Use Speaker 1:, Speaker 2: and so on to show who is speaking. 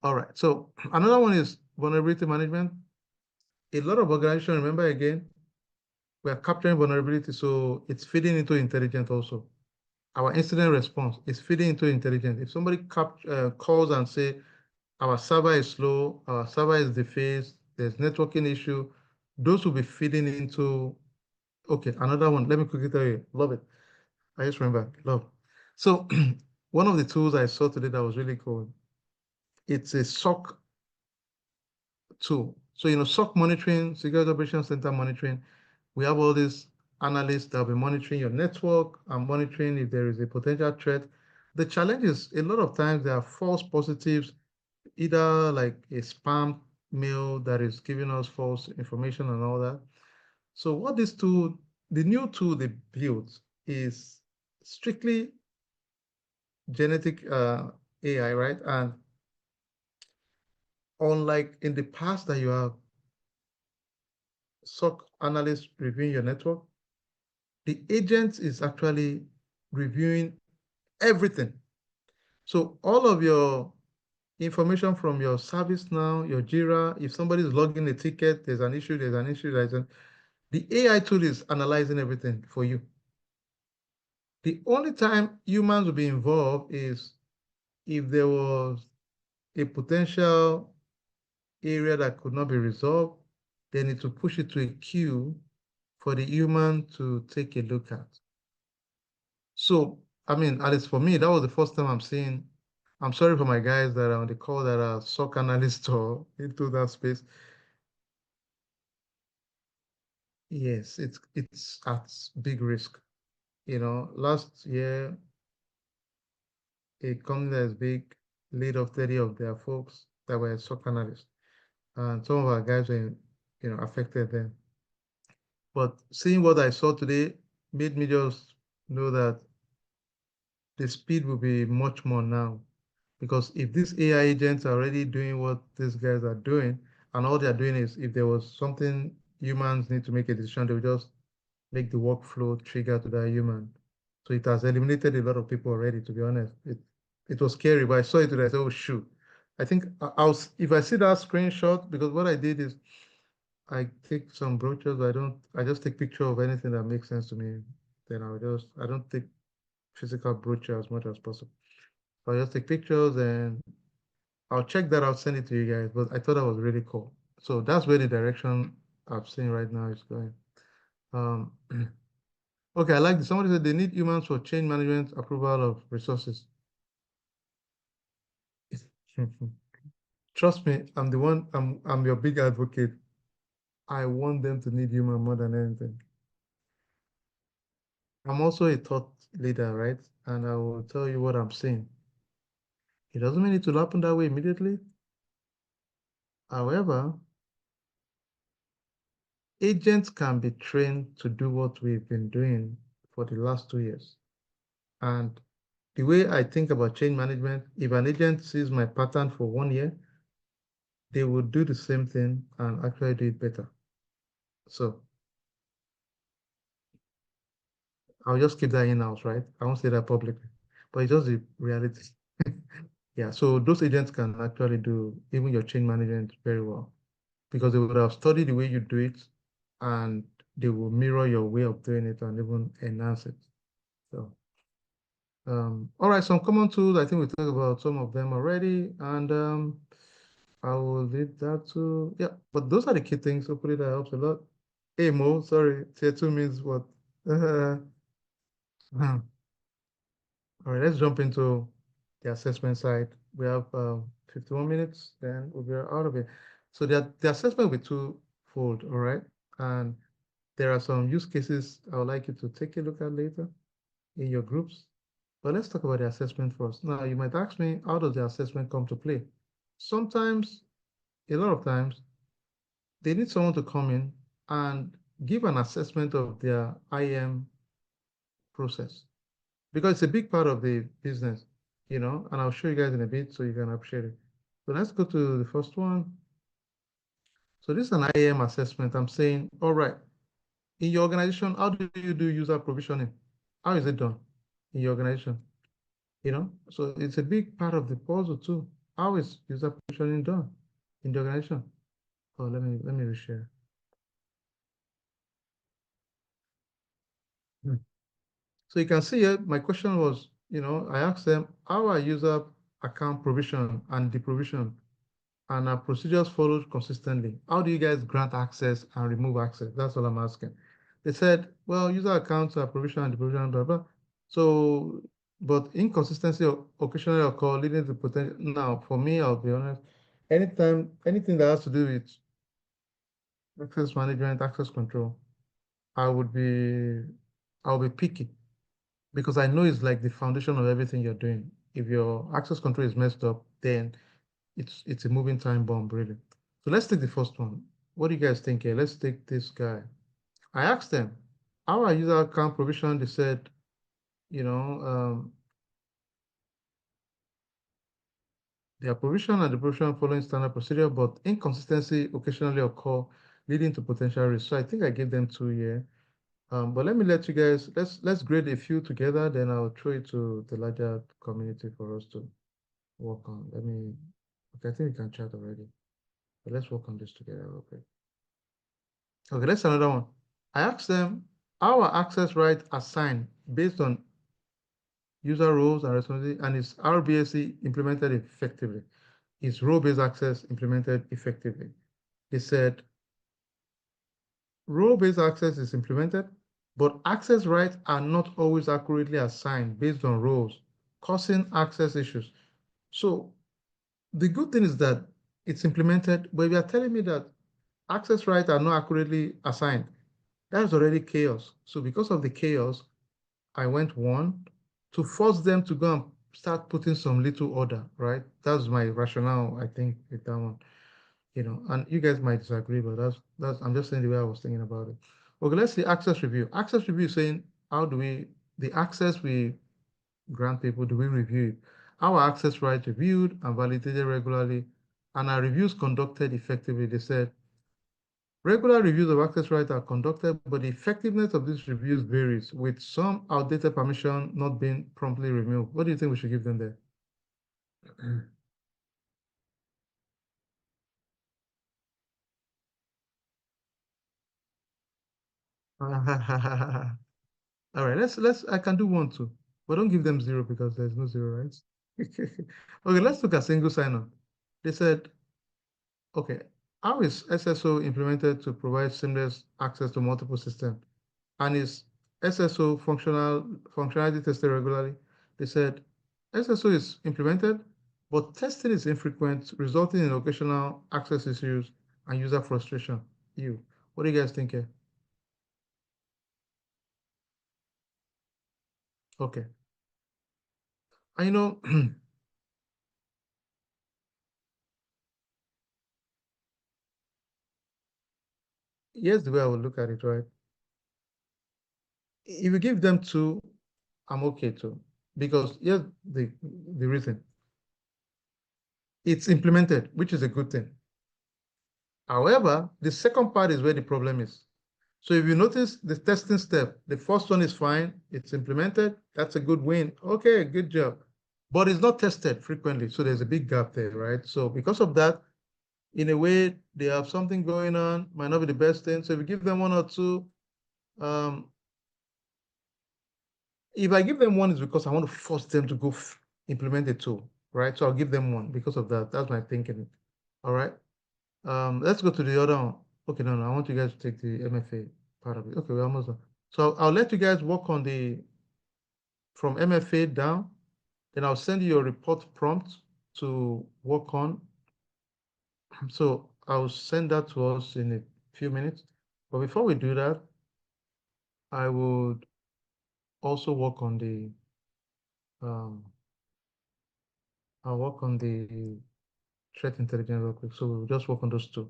Speaker 1: All right. So another one is vulnerability management. A lot of organizations, remember again, we are capturing vulnerability, so it's feeding into intelligence also. Our incident response is feeding into intelligence. If somebody calls and say, our server is slow, our server is defaced, there's networking issue, those will be feeding into, okay, another one, let me quickly tell you, love it. I just remember, love. So one of the tools I saw today that was really cool, it's a SOC tool. So, SOC monitoring, Security Operations Center monitoring, we have all these analysts that will be monitoring your network and monitoring if there is a potential threat. The challenge is a lot of times there are false positives, either like a spam mail that is giving us false information and all that. So what this tool, the new tool they built is strictly genetic AI, right? And unlike in the past that you have SOC analysts reviewing your network, the agent is actually reviewing everything. So all of your information from your ServiceNow, your Jira, if somebody is logging a ticket, there's an issue, the AI tool is analyzing everything for you. The only time humans will be involved is if there was a potential area that could not be resolved, they need to push it to a queue for the human to take a look at. So, I mean, at least for me, that was the first time I'm seeing. I'm sorry for my guys that are on the call that are SOC analysts or into that space. Yes, it's at big risk. Last year, a company that is big laid off 30 of their folks that were SOC analysts. And some of our guys were, affected then. But seeing what I saw today made me just know that the speed will be much more now. Because if these AI agents are already doing what these guys are doing, and all they're doing is if there was something humans need to make a decision, they will just make the workflow trigger to that human. So it has eliminated a lot of people already, to be honest. It was scary, but I saw it and I said, oh, shoot. I think if I see that screenshot, because what I did is I take some brochures, I just take picture of anything that makes sense to me. Then I don't take physical brochure as much as possible. So I just take pictures and I'll check that out, send it to you guys. But I thought that was really cool. So that's where the direction I'm seeing right now is going. Okay, I like this. Somebody said they need humans for change management approval of resources. Trust me, I'm your big advocate. I want them to need human more than anything. I'm also a thought leader, right? And I will tell you what I'm saying. It doesn't mean it will happen that way immediately. However, agents can be trained to do what we've been doing for the last 2 years. And the way I think about change management, if an agent sees my pattern for 1 year, they will do the same thing and actually do it better. So I'll just keep that in-house, right? I won't say that publicly, but it's just the reality. Yeah, so those agents can actually do even your change management very well because they would have studied the way you do it and they will mirror your way of doing it and even enhance it. So, all right, some common tools. I think we talked about some of them already, and I will leave that to, yeah, but those are the key things. Hopefully that helps a lot. Hey, Mo, sorry, tier 2 means what? All right, let's jump into the assessment side. We have 51 minutes, then we'll be out of it. So the assessment will be twofold, all right? And there are some use cases I would like you to take a look at later in your groups. But let's talk about the assessment first. Now, you might ask me, how does the assessment come to play? Sometimes, a lot of times, they need someone to come in and give an assessment of their IAM process because it's a big part of the business, and I'll show you guys in a bit so you can appreciate it. So let's go to the first one. So this is an IAM assessment. I'm saying, all right, in your organization, how do you do user provisioning? How is it done in your organization? So it's a big part of the puzzle too. How is user provisioning done in the organization? Oh, let me reshare. Hmm. So you can see here, my question was, I asked them, how are user account provision and deprovision and are procedures followed consistently? How do you guys grant access and remove access? That's all I'm asking. They said, well, user accounts are provision and deprovision, blah, blah. So, but inconsistency occasionally occur, leading to potential. Now, for me, I'll be honest, anything that has to do with access management, access control, I would be, I'll be picky because I know it's like the foundation of everything you're doing. If your access control is messed up, then it's a moving time bomb, really. So let's take the first one. What do you guys think here? Let's take this guy. I asked them, how are user account provision? They said, you know, they are provision and the provision following standard procedure, but inconsistency occasionally occur, leading to potential risk. So I think I gave them 2 years. But let me let you guys, let's grade a few together, then I'll throw it to the larger community for us to work on. Okay, I think we can chat already, but let's work on this together real quick. Okay, let's another one. I asked them, how are access rights assigned based on user roles and responsibility, and is RBAC implemented effectively? Is role-based access implemented effectively? They said role-based access is implemented, but access rights are not always accurately assigned based on roles, causing access issues. So the good thing is that it's implemented, but if you are telling me that access rights are not accurately assigned, that's already chaos. So because of the chaos, I went one to force them to go and start putting some little order, right? That's my rationale, I think, with that one. And you guys might disagree, but that's I'm just saying the way I was thinking about it. Okay, let's see access review. Access review is saying how do we the access we grant people, do we review it? Our access rights reviewed and validated regularly, and our reviews conducted effectively. They said regular reviews of access rights are conducted, but the effectiveness of these reviews varies, with some outdated permission not being promptly removed. What do you think we should give them there? All right, let's I can do one too, but don't give them zero because there's no zero, right? Okay, let's look at single sign-on. They said, okay, how is SSO implemented to provide seamless access to multiple systems? And is SSO functionality tested regularly? They said SSO is implemented, but testing is infrequent, resulting in occasional access issues and user frustration. What do you guys think here? Okay. And here's the way I would look at it, right? If you give them two, I'm okay too. Because here's the reason. It's implemented, which is a good thing. However, the second part is where the problem is. So if you notice the testing step, the first one is fine, it's implemented, that's a good win. Okay, good job. But it's not tested frequently, so there's a big gap there, right? So because of that, in a way, they have something going on, might not be the best thing. So if you give them one or two, um, if I give them one, it's because I want to force them to go implement the tool, right? So I'll give them one because of that. That's my thinking. All right. Let's go to the other one. Okay, no, I want you guys to take the MFA part of it. Okay, we're almost done. So I'll let you guys work on the from MFA down. Then I'll send you your report prompt to work on. So I'll send that to us in a few minutes. But before we do that, I would also work on the um, I'll work on the threat intelligence real quick. So we'll just work on those two.